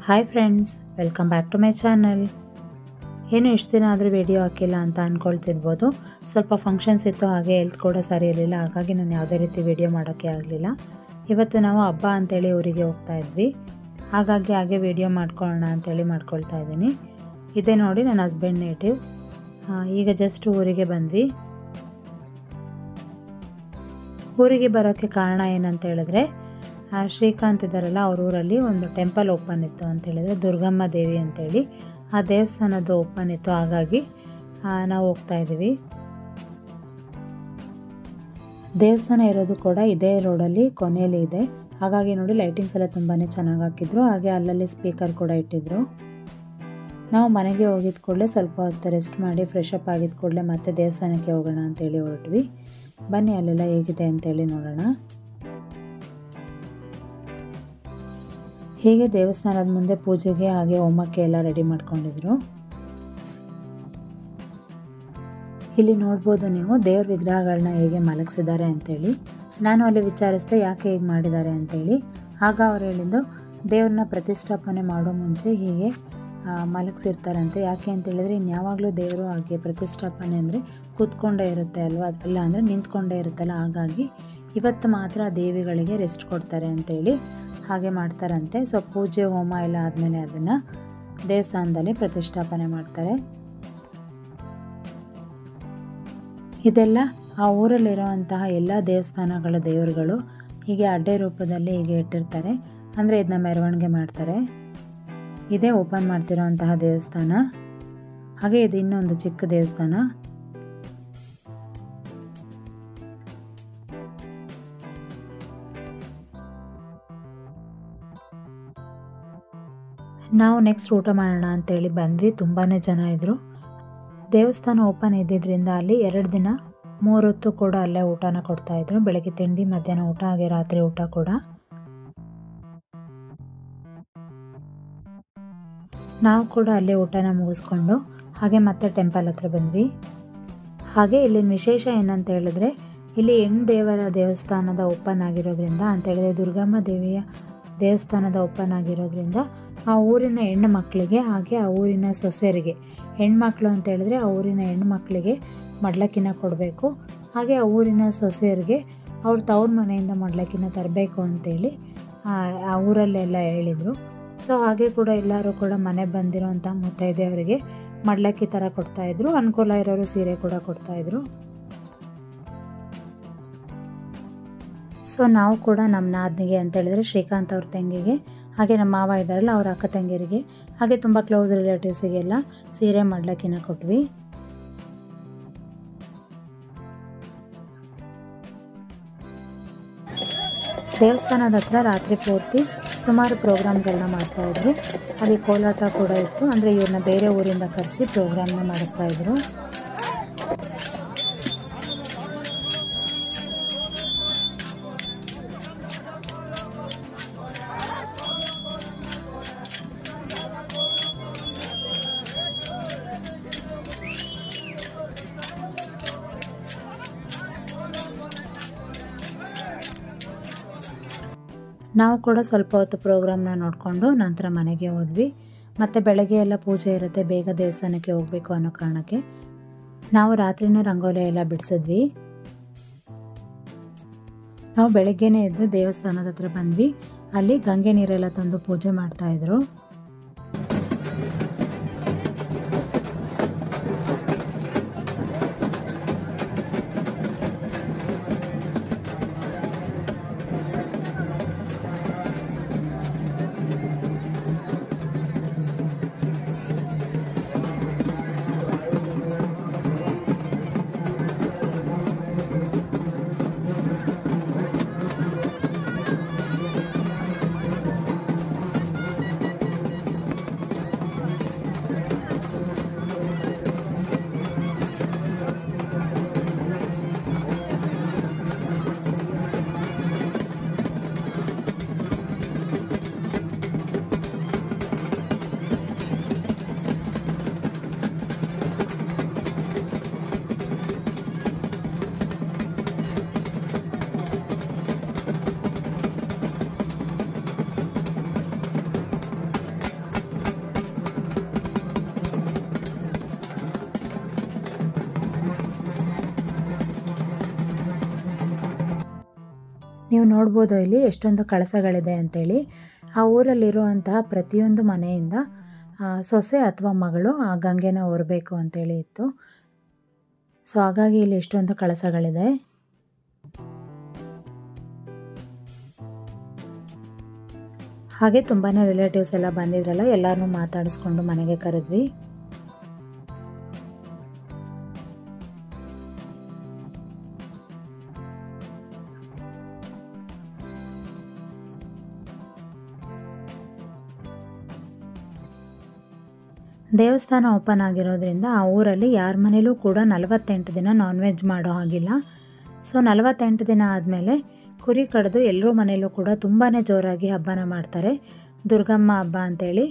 Hi friends, welcome back to my channel. ಏನು ಇಷ್ಟು ದಿನ ಆದರೂ ವಿಡಿಯೋ ಹಾಕಿಲ್ಲ ಅಂತ ಅಂದ್ಕೊಳ್ತಿರ್ಬೋದು. ಸ್ವಲ್ಪ ಫಂಕ್ಷನ್ಸ್ ಇತ್ತು, ಹಾಗೆ ಹೆಲ್ತ್ ಕೂಡ ಸರಿ ಇರಲಿಲ್ಲ, ಹಾಗಾಗಿ ನಾನು ಯಾವುದೇ ರೀತಿ ವಿಡಿಯೋ ಮಾಡೋಕ್ಕೆ ಆಗಲಿಲ್ಲ. ಇವತ್ತು ನಾವು ಹಬ್ಬ ಅಂತೇಳಿ ಊರಿಗೆ ಹೋಗ್ತಾ ಇದ್ವಿ, ಹಾಗಾಗಿ ಹಾಗೆ ವಿಡಿಯೋ ಮಾಡ್ಕೊಳ್ಳೋಣ ಅಂತೇಳಿ ಮಾಡ್ಕೊಳ್ತಾ ಇದ್ದೀನಿ. ಇದೇ ನೋಡಿ ನನ್ನ ಹಸ್ಬೆಂಡ್ ನೇಟಿವ್. ಈಗ ಜಸ್ಟ್ ಊರಿಗೆ ಬಂದ್ವಿ. ಊರಿಗೆ ಬರೋಕ್ಕೆ ಕಾರಣ ಏನಂತ ಹೇಳಿದ್ರೆ, ಶ್ರೀಕಾಂತ್ ಇದ್ದಾರಲ್ಲ, ಅವ್ರ ಊರಲ್ಲಿ ಒಂದು ಟೆಂಪಲ್ ಓಪನ್ ಇತ್ತು ಅಂತ ಹೇಳಿದ್ರೆ, ದುರ್ಗಮ್ಮ ದೇವಿ ಅಂತೇಳಿ ಆ ದೇವಸ್ಥಾನದ್ದು ಓಪನ್ ಇತ್ತು, ಹಾಗಾಗಿ ನಾವು ಹೋಗ್ತಾ ಇದ್ದೀವಿ. ದೇವಸ್ಥಾನ ಇರೋದು ಕೂಡ ಇದೇ ರೋಡಲ್ಲಿ ಕೊನೆಯಲ್ಲಿ ಇದೆ, ಹಾಗಾಗಿ ನೋಡಿ ಲೈಟಿಂಗ್ಸ್ ಎಲ್ಲ ತುಂಬಾ ಚೆನ್ನಾಗಿ ಹಾಕಿದ್ರು, ಹಾಗೆ ಅಲ್ಲಲ್ಲಿ ಸ್ಪೀಕರ್ ಕೂಡ ಇಟ್ಟಿದ್ರು. ನಾವು ಮನೆಗೆ ಹೋಗಿದ ಕೂಡಲೇ ಸ್ವಲ್ಪ ಹೊತ್ತು ರೆಸ್ಟ್ ಮಾಡಿ ಫ್ರೆಶ್ ಅಪ್ ಆಗಿದ ಕೂಡಲೇ ಮತ್ತೆ ದೇವಸ್ಥಾನಕ್ಕೆ ಹೋಗೋಣ ಅಂತೇಳಿ ಹೊರಟ್ವಿ. ಬನ್ನಿ ಅಲ್ಲೆಲ್ಲ ಹೇಗಿದೆ ಅಂತೇಳಿ ನೋಡೋಣ. ಹೀಗೆ ದೇವಸ್ಥಾನದ ಮುಂದೆ ಪೂಜೆಗೆ ಹಾಗೆ ಹೋಮಕ್ಕೆ ಎಲ್ಲ ರೆಡಿ ಮಾಡ್ಕೊಂಡಿದ್ರು. ಇಲ್ಲಿ ನೋಡ್ಬೋದು ನೀವು ದೇವ್ರ ವಿಗ್ರಹಗಳನ್ನ ಹೇಗೆ ಮಲಗಿಸಿದ್ದಾರೆ ಅಂತೇಳಿ. ನಾನು ಅಲ್ಲಿ ವಿಚಾರಿಸಿದೆ ಯಾಕೆ ಹೇಗೆ ಮಾಡಿದ್ದಾರೆ ಅಂತೇಳಿ. ಆಗ ಅವ್ರು ಹೇಳಿದ್ದು, ದೇವ್ರನ್ನ ಪ್ರತಿಷ್ಠಾಪನೆ ಮಾಡೋ ಮುಂಚೆ ಹೀಗೆ ಮಲಗಿಸಿರ್ತಾರಂತೆ. ಯಾಕೆ ಅಂತೇಳಿದರೆ ಇನ್ಯಾವಾಗಲೂ ದೇವರು ಹಾಗೆ ಪ್ರತಿಷ್ಠಾಪನೆ ಅಂದರೆ ಕೂತ್ಕೊಂಡೇ ಇರುತ್ತೆ ಅಲ್ವಾ, ಅಲ್ಲ ಅಂದರೆ ನಿಂತ್ಕೊಂಡೇ ಇರುತ್ತಲ್ಲ, ಹಾಗಾಗಿ ಇವತ್ತು ಮಾತ್ರ ದೇವಿಗಳಿಗೆ ರೆಸ್ಟ್ ಕೊಡ್ತಾರೆ ಅಂತೇಳಿ ಹಾಗೆ ಮಾಡ್ತಾರಂತೆ. ಸೊ ಪೂಜೆ ಹೋಮ ಎಲ್ಲ ಆದಮೇಲೆ ಅದನ್ನು ದೇವಸ್ಥಾನದಲ್ಲಿ ಪ್ರತಿಷ್ಠಾಪನೆ ಮಾಡ್ತಾರೆ. ಇದೆಲ್ಲ ಆ ಊರಲ್ಲಿರುವಂತಹ ಎಲ್ಲ ದೇವಸ್ಥಾನಗಳ ದೇವರುಗಳು ಹೀಗೆ ಅಡ್ಡೆ ರೂಪದಲ್ಲಿ ಹೀಗೆ ಇಟ್ಟಿರ್ತಾರೆ, ಅಂದರೆ ಇದನ್ನ ಮೆರವಣಿಗೆ ಮಾಡ್ತಾರೆ. ಇದೇ ಓಪನ್ ಮಾಡ್ತಿರೋಂತಹ ದೇವಸ್ಥಾನ. ಹಾಗೆ ಇದು ಇನ್ನೊಂದು ಚಿಕ್ಕ ದೇವಸ್ಥಾನ. ನಾವು ನೆಕ್ಸ್ಟ್ ಊಟ ಮಾಡೋಣ ಅಂತೇಳಿ ಬಂದ್ವಿ. ತುಂಬಾ ಜನ ಇದ್ದರು. ದೇವಸ್ಥಾನ ಓಪನ್ ಇದ್ದಿದ್ದರಿಂದ ಅಲ್ಲಿ 2 ದಿನ 3 ಹೊತ್ತು ಕೂಡ ಅಲ್ಲೇ ಊಟನ ಕೊಡ್ತಾಯಿದ್ರು. ಬೆಳಗ್ಗೆ ತಿಂಡಿ, ಮಧ್ಯಾಹ್ನ ಊಟ, ಹಾಗೆ ರಾತ್ರಿ ಊಟ ಕೂಡ. ನಾವು ಕೂಡ ಅಲ್ಲೇ ಊಟನ ಮುಗಿಸ್ಕೊಂಡು ಹಾಗೆ ಮತ್ತೆ ಟೆಂಪಲ್ ಹತ್ರ ಬಂದ್ವಿ. ಹಾಗೆ ಇಲ್ಲಿನ ವಿಶೇಷ ಏನಂತ ಹೇಳಿದ್ರೆ, ಇಲ್ಲಿ ಹೆಣ್ಣು ದೇವರ ದೇವಸ್ಥಾನದ ಓಪನ್ ಆಗಿರೋದ್ರಿಂದ ಅಂತೇಳಿದ್ರೆ, ದುರ್ಗಮ್ಮ ದೇವಿಯ ದೇವಸ್ಥಾನದ ಓಪನ್ ಆಗಿರೋದ್ರಿಂದ ಆ ಊರಿನ ಹೆಣ್ಣು ಮಕ್ಕಳಿಗೆ ಹಾಗೆ ಆ ಊರಿನ ಸೊಸೆಯರಿಗೆ, ಹೆಣ್ಮಕ್ಳು ಅಂತ ಹೇಳಿದ್ರೆ ಆ ಊರಿನ ಹೆಣ್ಣು ಮಕ್ಕಳಿಗೆ ಮಡ್ಲಕ್ಕಿನ ಕೊಡಬೇಕು, ಹಾಗೆ ಆ ಊರಿನ ಸೊಸೆಯರಿಗೆ ಅವ್ರ ತವ್ರ ಮನೆಯಿಂದ ಮಡ್ಲಕ್ಕಿನ ತರಬೇಕು ಅಂತೇಳಿ ಆ ಊರಲ್ಲೆಲ್ಲ ಹೇಳಿದರು. ಸೊ ಹಾಗೆ ಕೂಡ ಎಲ್ಲರೂ ಕೂಡ ಮನೆ ಬಂದಿರೋಂಥ ಮುತ್ತೈದೆಯವರಿಗೆ ಮಡ್ಲಕ್ಕಿ ಥರ ಕೊಡ್ತಾಯಿದ್ರು. ಅನುಕೂಲ ಇರೋರು ಸೀರೆ ಕೂಡ ಕೊಡ್ತಾಯಿದ್ರು. ಸೊ ನಾವು ಕೂಡ ನಮ್ಮ ನಾದಿನಿಗೆ ಅಂತ ಹೇಳಿದ್ರೆ ಶ್ರೀಕಾಂತ್ ಅವ್ರ ತಂಗಿಗೆ, ಹಾಗೆ ನಮ್ಮ ಮಾವ ಇದ್ದಾರಲ್ಲ ಅವ್ರ ಅಕ್ಕ ತಂಗಿಯರಿಗೆ, ಹಾಗೆ ತುಂಬ ಕ್ಲೋಸ್ ರಿಲೇಟಿವ್ಸಿಗೆಲ್ಲ ಸೀರೆ ಮಡ್ಲಕ್ಕಿನ ಕೊಟ್ವಿ. ದೇವಸ್ಥಾನದ ಹತ್ರ ರಾತ್ರಿ ಪೂರ್ತಿ ಸುಮಾರು ಪ್ರೋಗ್ರಾಮ್ಗಳನ್ನ ಮಾಡ್ತಾಯಿದ್ರು. ಅಲ್ಲಿ ಕೋಲಾಟ ಕೂಡ ಇತ್ತು, ಅಂದರೆ ಇವ್ರನ್ನ ಬೇರೆ ಊರಿಂದ ಕರೆಸಿ ಪ್ರೋಗ್ರಾಮ್ನ ಮಾಡಿಸ್ತಾಯಿದ್ರು. ನಾವು ಕೂಡ ಸ್ವಲ್ಪ ಹೊತ್ತು ಪ್ರೋಗ್ರಾಮ್ನ ನೋಡಿಕೊಂಡು ನಂತರ ಮನೆಗೆ ಹೋದ್ವಿ. ಮತ್ತು ಬೆಳಗ್ಗೆ ಎಲ್ಲ ಪೂಜೆ ಇರುತ್ತೆ, ಬೇಗ ದೇವಸ್ಥಾನಕ್ಕೆ ಹೋಗಬೇಕು ಅನ್ನೋ ಕಾರಣಕ್ಕೆ ನಾವು ರಾತ್ರಿನೇ ರಂಗೋಲಿ ಎಲ್ಲ ಬಿಡಿಸಿದ್ವಿ. ನಾವು ಬೆಳಗ್ಗೆನೇ ಎದ್ದು ದೇವಸ್ಥಾನದ ಹತ್ರ ಬಂದ್ವಿ. ಅಲ್ಲಿ ಗಂಗೆ ನೀರೆಲ್ಲ ತಂದು ಪೂಜೆ ಮಾಡ್ತಾಯಿದ್ರು. ನೀವು ನೋಡ್ಬೋದು ಇಲ್ಲಿ ಎಷ್ಟೊಂದು ಕಳಸಗಳಿದೆ ಅಂತೇಳಿ. ಆ ಊರಲ್ಲಿರುವಂತಹ ಪ್ರತಿಯೊಂದು ಮನೆಯಿಂದ ಸೊಸೆ ಅಥವಾ ಮಗಳು ಆ ಗಂಗೆನ ಹೊರಬೇಕು ಅಂತೇಳಿ ಇತ್ತು. ಸೊ ಹಾಗಾಗಿ ಇಲ್ಲಿ ಎಷ್ಟೊಂದು ಕಳಸಗಳಿದೆ. ಹಾಗೆ ತುಂಬಾ ರಿಲೇಟಿವ್ಸ್ ಎಲ್ಲ ಬಂದಿದ್ರಲ್ಲ, ಎಲ್ಲರನ್ನೂ ಮಾತಾಡಿಸ್ಕೊಂಡು ಮನೆಗೆ ಕರೆದ್ವಿ. ದೇವಸ್ಥಾನ ಓಪನ್ ಆಗಿರೋದ್ರಿಂದ ಆ ಊರಲ್ಲಿ ಯಾರ ಮನೇಲೂ ಕೂಡ 48 ದಿನ ನಾನ್ ವೆಜ್ ಮಾಡೋ ಹಾಗಿಲ್ಲ. ಸೊ 48 ದಿನ ಆದಮೇಲೆ ಕುರಿ ಕಡಿದು ಎಲ್ಲರೂ ಮನೇಲೂ ಕೂಡ ತುಂಬಾ ಜೋರಾಗಿ ಹಬ್ಬನ ಮಾಡ್ತಾರೆ, ದುರ್ಗಮ್ಮ ಹಬ್ಬ ಅಂತೇಳಿ.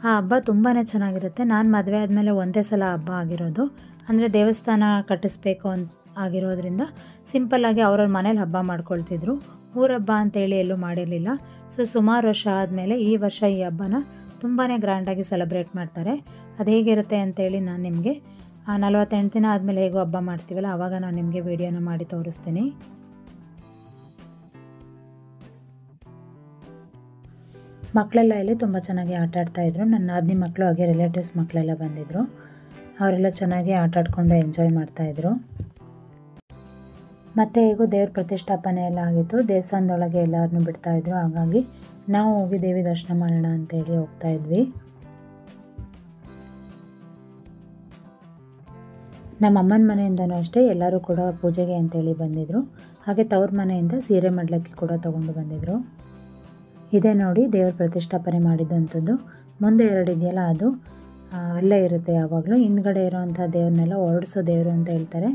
ಆ ಹಬ್ಬ ತುಂಬಾ ಚೆನ್ನಾಗಿರುತ್ತೆ. ನಾನು ಮದುವೆ ಆದಮೇಲೆ ಒಂದೇ ಸಲ ಹಬ್ಬ ಆಗಿರೋದು. ಅಂದರೆ ದೇವಸ್ಥಾನ ಕಟ್ಟಿಸ್ಬೇಕು ಆಗಿರೋದ್ರಿಂದ ಸಿಂಪಲ್ಲಾಗಿ ಅವ್ರವ್ರ ಮನೇಲಿ ಹಬ್ಬ ಮಾಡ್ಕೊಳ್ತಿದ್ರು. ಊರ ಹಬ್ಬ ಅಂತೇಳಿ ಎಲ್ಲೂ ಮಾಡಿರಲಿಲ್ಲ. ಸೊ ಸುಮಾರು ವರ್ಷ ಆದಮೇಲೆ ಈ ವರ್ಷ ಈ ಹಬ್ಬನ ತುಂಬಾ ಗ್ರ್ಯಾಂಡಾಗಿ ಸೆಲೆಬ್ರೇಟ್ ಮಾಡ್ತಾರೆ. ಅದು ಹೇಗಿರುತ್ತೆ ಅಂತೇಳಿ ನಾನು ನಿಮಗೆ 48 ದಿನ ಆದಮೇಲೆ ಹೇಗೋ ಹಬ್ಬ ಮಾಡ್ತೀವಲ್ಲ, ಆವಾಗ ನಾನು ನಿಮಗೆ ವಿಡಿಯೋನ ಮಾಡಿ ತೋರಿಸ್ತೀನಿ. ಮಕ್ಕಳೆಲ್ಲ ಇಲ್ಲಿ ತುಂಬ ಚೆನ್ನಾಗಿ ಆಟ ಆಡ್ತಾಯಿದ್ರು. ನನ್ನ ನಾದಿನಿ ಮಕ್ಕಳು ಹಾಗೆ ರಿಲೇಟಿವ್ಸ್ ಮಕ್ಕಳೆಲ್ಲ ಬಂದಿದ್ದರು. ಅವರೆಲ್ಲ ಚೆನ್ನಾಗಿ ಆಟ ಆಡ್ಕೊಂಡು ಎಂಜಾಯ್ ಮಾಡ್ತಾಯಿದ್ರು. ಮತ್ತು ಹೇಗೂ ದೇವ್ರ ಪ್ರತಿಷ್ಠಾಪನೆ ಎಲ್ಲ ಆಗಿತ್ತು. ದೇವಸ್ಥಾನದೊಳಗೆ ಎಲ್ಲರನ್ನೂ ಬಿಡ್ತಾಯಿದ್ರು. ಹಾಗಾಗಿ ನಾವು ಹೋಗಿ ದೇವಿ ದರ್ಶನ ಮಾಡೋಣ ಅಂತೇಳಿ ಹೋಗ್ತಾಯಿದ್ವಿ. ನಮ್ಮ ಅಮ್ಮನ ಮನೆಯಿಂದನೂ ಅಷ್ಟೇ ಎಲ್ಲರೂ ಕೂಡ ಪೂಜೆಗೆ ಅಂತೇಳಿ ಬಂದಿದ್ದರು. ಹಾಗೆ ತವ್ರ ಮನೆಯಿಂದ ಸೀರೆ ಮಡ್ಲಕ್ಕಿ ಕೂಡ ತೊಗೊಂಡು ಬಂದಿದ್ದರು. ಇದೇ ನೋಡಿ ದೇವ್ರ ಪ್ರತಿಷ್ಠಾಪನೆ ಮಾಡಿದ್ದಂಥದ್ದು. ಮುಂದೆ 2 ಇದೆಯಲ್ಲ, ಅದು ಅಲ್ಲೇ ಇರುತ್ತೆ ಯಾವಾಗಲೂ. ಹಿಂದ್ಗಡೆ ಇರೋವಂಥ ದೇವ್ರನ್ನೆಲ್ಲ ಹೊರಡಿಸೋ ದೇವರು ಅಂತ ಹೇಳ್ತಾರೆ.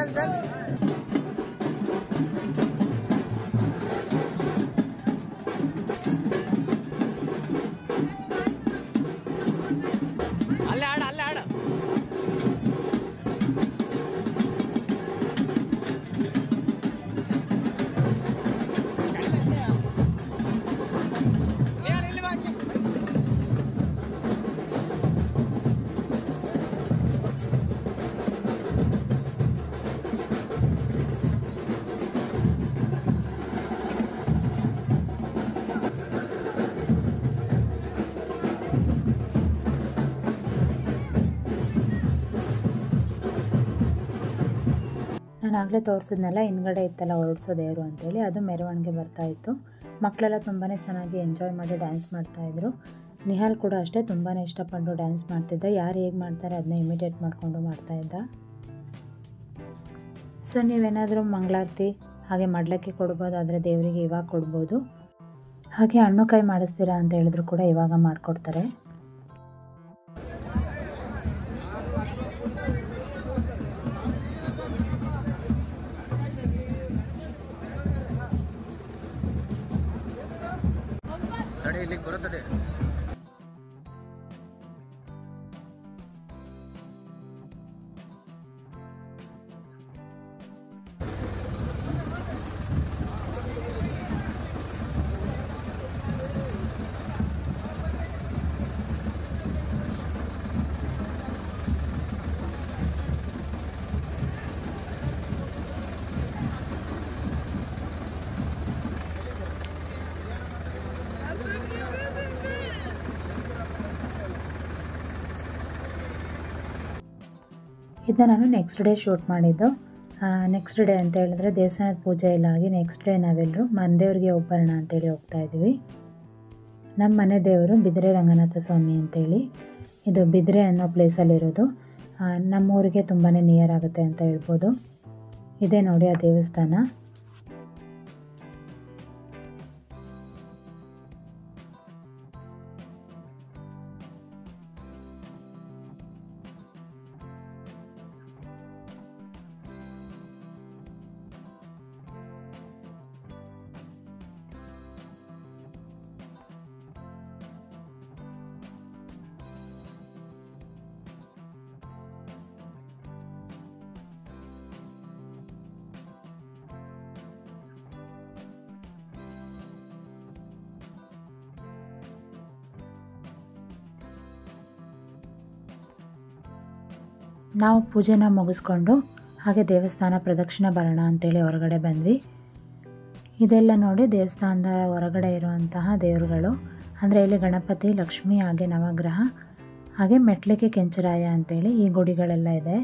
Dance. ಅಲ್ಲೇ ಆಡ ನಾನು ಆಗಲೇ ತೋರಿಸಿದ್ನಲ್ಲ, ಹಿಂದ್ಗಡೆ ಇತ್ತಲ್ಲ ಹೊರಡಿಸೋ ದೇವರು ಅಂತೇಳಿ, ಅದು ಮೆರವಣಿಗೆ ಬರ್ತಾಯಿತ್ತು. ಮಕ್ಕಳೆಲ್ಲ ತುಂಬಾ ಚೆನ್ನಾಗಿ ಎಂಜಾಯ್ ಮಾಡಿ ಡ್ಯಾನ್ಸ್ ಮಾಡ್ತಾಯಿದ್ರು. ನಿಹಾಲ್ ಕೂಡ ಅಷ್ಟೇ ತುಂಬಾ ಇಷ್ಟಪಟ್ಟು ಡ್ಯಾನ್ಸ್ ಮಾಡ್ತಿದ್ದ. ಯಾರು ಹೇಗೆ ಮಾಡ್ತಾರೆ ಅದನ್ನ ಇಮಿಟೇಟ್ ಮಾಡಿಕೊಂಡು ಮಾಡ್ತಾಯಿದ್ದ. ಸೊ ನೀವೇನಾದರೂ ಮಂಗಳಾರತಿ ಹಾಗೆ ಮಡ್ಲಕ್ಕಿ ಕೊಡ್ಬೋದಾದರೆ ದೇವರಿಗೆ ಇವಾಗ ಕೊಡ್ಬೋದು. ಹಾಗೆ ಹಣ್ಣು ಕಾಯಿ ಮಾಡಿಸ್ತೀರಾ ಅಂತ ಹೇಳಿದ್ರು ಕೂಡ ಇವಾಗ ಮಾಡಿಕೊಡ್ತಾರೆ. ಇಲ್ಲಿಗೆ ಬರುತ್ತದೆ. ಇದನ್ನ ನಾನು ನೆಕ್ಸ್ಟ್ ಡೇ ಶೂಟ್ ಮಾಡಿದ್ದು. ನೆಕ್ಸ್ಟ್ ಡೇ ಅಂತ ಹೇಳಿದ್ರೆ ದೇವಸ್ಥಾನದ ಪೂಜೆ ಎಲ್ಲ ಆಗಿ ನೆಕ್ಸ್ಟ್ ಡೇ ನಾವೆಲ್ಲರೂ ಮನೆ ದೇವ್ರಿಗೆ ಹೋಗ್ಬರೋಣ ಅಂತೇಳಿ ಹೋಗ್ತಾ ಇದ್ವಿ. ನಮ್ಮ ಮನೆ ದೇವರು ಬಿದಿರೆ ರಂಗನಾಥ ಸ್ವಾಮಿ ಅಂತೇಳಿ. ಇದು ಬಿದಿರೆ ಅನ್ನೋ ಪ್ಲೇಸಲ್ಲಿರೋದು. ನಮ್ಮೂರಿಗೆ ತುಂಬಾ ನಿಯರ್ ಆಗುತ್ತೆ ಅಂತ ಹೇಳ್ಬೋದು. ಇದೇ ನೋಡಿ ಆ ದೇವಸ್ಥಾನ. ನಾವು ಪೂಜೆನ ಮುಗಿಸ್ಕೊಂಡು ಹಾಗೆ ದೇವಸ್ಥಾನ ಪ್ರದಕ್ಷಿಣೆ ಬರೋಣ ಅಂತೇಳಿ ಹೊರಗಡೆ ಬಂದ್ವಿ. ಇದೆಲ್ಲ ನೋಡಿ ದೇವಸ್ಥಾನದ ಹೊರಗಡೆ ಇರುವಂತಹ ದೇವರುಗಳು. ಅಂದರೆ ಇಲ್ಲಿ ಗಣಪತಿ, ಲಕ್ಷ್ಮಿ, ಹಾಗೆ ನವಗ್ರಹ, ಹಾಗೆ ಮೆಟ್ಲಿಗೆ ಕೆಂಚರಾಯ ಅಂತೇಳಿ ಈ ಗುಡಿಗಳೆಲ್ಲ ಇದೆ.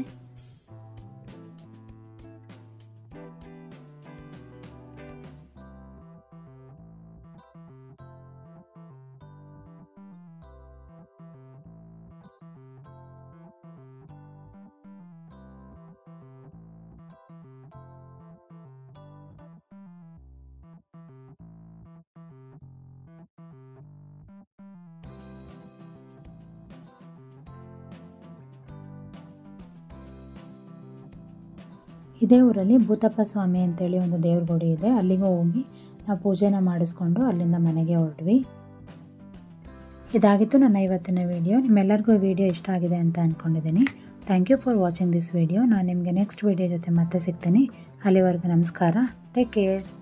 ಇದೇ ಊರಲ್ಲಿ ಭೂತಪ್ಪ ಸ್ವಾಮಿ ಅಂತೇಳಿ ಒಂದು ದೇವ್ರ ಗುಡಿ ಇದೆ. ಅಲ್ಲಿಗೆ ಹೋಗಿ ನಾವು ಪೂಜೆನ ಮಾಡಿಸ್ಕೊಂಡು ಅಲ್ಲಿಂದ ಮನೆಗೆ ಹೊರಟ್ವಿ. ಇದಾಗಿತ್ತು ನನ್ನ ಇವತ್ತಿನ ವಿಡಿಯೋ. ನಿಮ್ಮೆಲ್ಲರಿಗೂ ಈ ವಿಡಿಯೋ ಇಷ್ಟ ಆಗಿದೆ ಅಂತ ಅಂದ್ಕೊಂಡಿದ್ದೀನಿ. Thank you for watching this video. ನಾನು ನಿಮಗೆ ನೆಕ್ಸ್ಟ್ ವಿಡಿಯೋ ಜೊತೆ ಮತ್ತೆ ಸಿಗ್ತೀನಿ. ಅಲ್ಲಿವರೆಗೂ ನಮಸ್ಕಾರ. Take care.